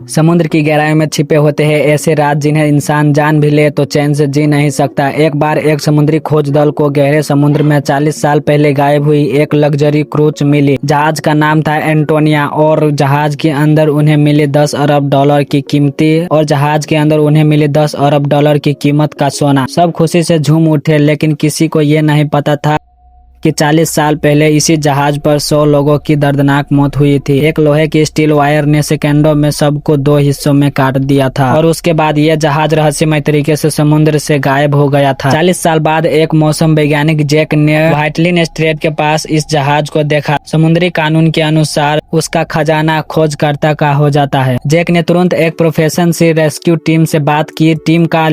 समुद्र की गहराई में छिपे होते हैं ऐसे राज जिन्हें इंसान जान भी ले तो चैन से जी नहीं सकता। एक बार एक समुद्री खोज दल को गहरे समुद्र में 40 साल पहले गायब हुई एक लग्जरी क्रूज मिली। जहाज का नाम था एंटोनिया और जहाज के अंदर उन्हें मिली 10 अरब डॉलर की कीमत का सोना। सब खुशी से झूम उठे, लेकिन किसी को ये नहीं पता था कि 40 साल पहले इसी जहाज पर 100 लोगों की दर्दनाक मौत हुई थी। एक लोहे की स्टील वायर ने सेकंडों में सबको 2 हिस्सों में काट दिया था और उसके बाद यह जहाज रहस्यमय तरीके से समुद्र से गायब हो गया था। 40 साल बाद एक मौसम वैज्ञानिक जैक ने व्हाइटलिन स्ट्रेट के पास इस जहाज को देखा। समुद्री कानून के अनुसार उसका खजाना खोजकर्ता का हो जाता है। जैक ने तुरंत एक प्रोफेशनल सी रेस्क्यू टीम से बात की। टीम का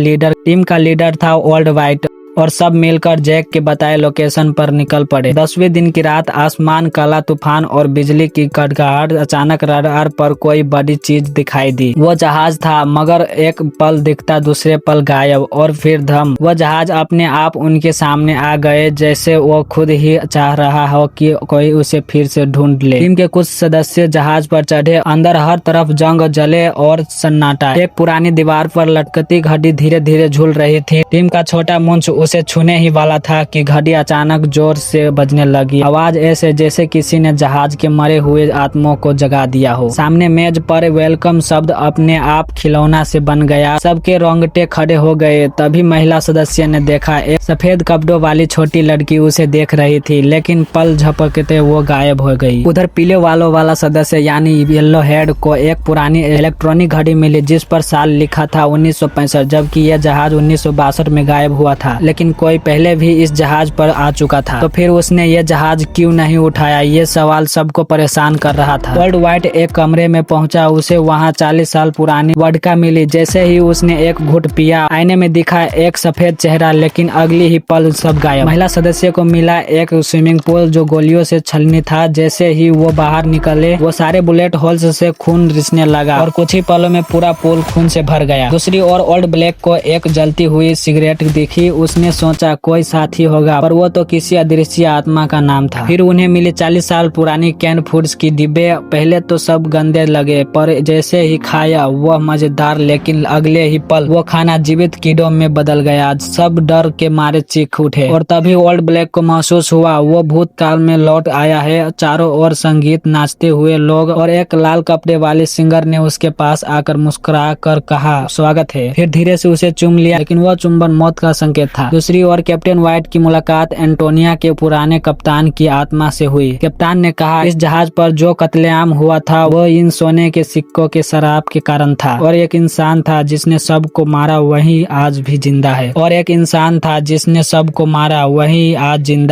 लीडर था ओल्ड वाइट और सब मिलकर जैक के बताए लोकेशन पर निकल पड़े। 10वें दिन की रात आसमान काला तूफान और बिजली की कड़कड़ाहट। अचानक रडार पर कोई बड़ी चीज दिखाई दी। वो जहाज था, मगर एक पल दिखता दूसरे पल गायब और फिर धम। वह जहाज अपने आप उनके सामने आ गए, जैसे वो खुद ही चाह रहा हो कि कोई उसे फिर से ढूंढ ले। टीम के कुछ सदस्य जहाज पर चढ़े। अंदर हर तरफ जंग जले और सन्नाटा। एक पुरानी दीवार पर लटकती घड़ी धीरे धीरे झूल रही थी। टीम का छोटा मुंच उसे छूने ही वाला था कि घड़ी अचानक जोर से बजने लगी। आवाज ऐसे जैसे किसी ने जहाज के मरे हुए आत्माओं को जगा दिया हो। सामने मेज पर वेलकम शब्द अपने आप खिलौना से बन गया। सबके रोंगटे खड़े हो गए। तभी महिला सदस्य ने देखा, एक सफेद कपड़ों वाली छोटी लड़की उसे देख रही थी, लेकिन पल झपकते वो गायब हो गई। उधर पीले वालों वाला सदस्य यानी येलो हेड को एक पुरानी इलेक्ट्रॉनिक घड़ी मिली जिस पर साल लिखा था 1965, जबकि यह जहाज 1962 में गायब हुआ था। लेकिन कोई पहले भी इस जहाज पर आ चुका था, तो फिर उसने ये जहाज क्यों नहीं उठाया? ये सवाल सबको परेशान कर रहा था। ओल्ड वाइट एक कमरे में पहुंचा। उसे वहां 40 साल पुरानी वोडका मिली। जैसे ही उसने एक घूंट पिया, आईने में दिखा एक सफेद चेहरा, लेकिन अगली ही पल सब गायब। महिला सदस्य को मिला एक स्विमिंग पूल जो गोलियों से छलनी था। जैसे ही वो बाहर निकले, वो सारे बुलेट होल्स से खून रिसने लगा और कुछ ही पलों में पूरा पूल खून से भर गया। दूसरी ओर ओल्ड ब्लैक को एक जलती हुई सिगरेट दिखी। उसने सोचा कोई साथी होगा, पर वो तो किसी अदृश्य आत्मा का नाम था। फिर उन्हें मिली 40 साल पुरानी कैन फूड्स की डिब्बे। पहले तो सब गंदे लगे, पर जैसे ही खाया वह मजेदार, लेकिन अगले ही पल वो खाना जीवित कीड़ों में बदल गया। सब डर के मारे चीख उठे और तभी ओल्ड ब्लैक को महसूस हुआ वो भूतकाल में लौट आया है। चारों ओर संगीत, नाचते हुए लोग और एक लाल कपड़े वाले सिंगर ने उसके पास आकर मुस्कुरा कर कहा, स्वागत है। फिर धीरे से उसे चूम लिया, लेकिन वह चुंबन मौत का संकेत था। दूसरी ओर कैप्टन व्हाइट की मुलाकात एंटोनिया के पुराने कप्तान की आत्मा से हुई। कप्तान ने कहा, इस जहाज पर जो कत्लेआम हुआ था वो इन सोने के सिक्कों के शराब के कारण था, और एक इंसान था जिसने सबको मारा वही आज भी जिंदा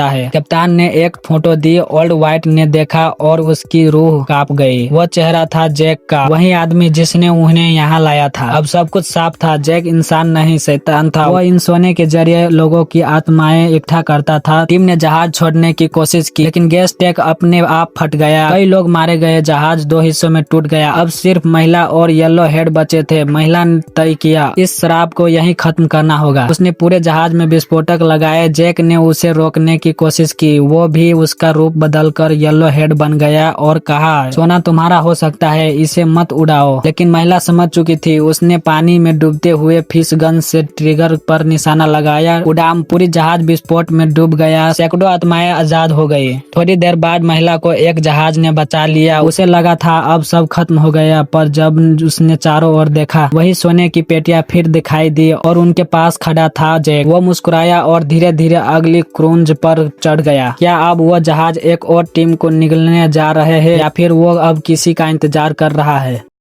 है। कप्तान ने एक फोटो दी। ओल्ड व्हाइट ने देखा और उसकी रूह कांप गई। वह चेहरा था जैक का, वही आदमी जिसने उन्हें यहाँ लाया था। अब सब कुछ साफ था। जैक इंसान नहीं, शैतान था। वह इन सोने के जरिए लोगों की आत्माएं इकट्ठा करता था। टीम ने जहाज छोड़ने की कोशिश की, लेकिन गैस टैंक अपने आप फट गया। कई लोग मारे गए। जहाज 2 हिस्सों में टूट गया। अब सिर्फ महिला और येलो हेड बचे थे। महिला ने तय किया, इस शराब को यहीं खत्म करना होगा। उसने पूरे जहाज में विस्फोटक लगाए। जैक ने उसे रोकने की कोशिश की। वो भी उसका रूप बदलकर येलो हेड बन गया और कहा, सोना तुम्हारा हो सकता है, इसे मत उड़ाओ। लेकिन महिला समझ चुकी थी। उसने पानी में डूबते हुए फिश गन से ट्रिगर पर निशाना लगाया। उड़ान पूरी जहाज विस्फोट में डूब गया। सैकड़ों आत्माएं आजाद हो गई। थोड़ी देर बाद महिला को एक जहाज ने बचा लिया। उसे लगा था अब सब खत्म हो गया, पर जब उसने चारों ओर देखा, वही सोने की पेटियां फिर दिखाई दी और उनके पास खड़ा था जैक। वो मुस्कुराया और धीरे धीरे अगली क्रूज पर चढ़ गया। क्या अब वो जहाज एक और टीम को निगलने जा रहे हैं, या फिर वो अब किसी का इंतजार कर रहा है?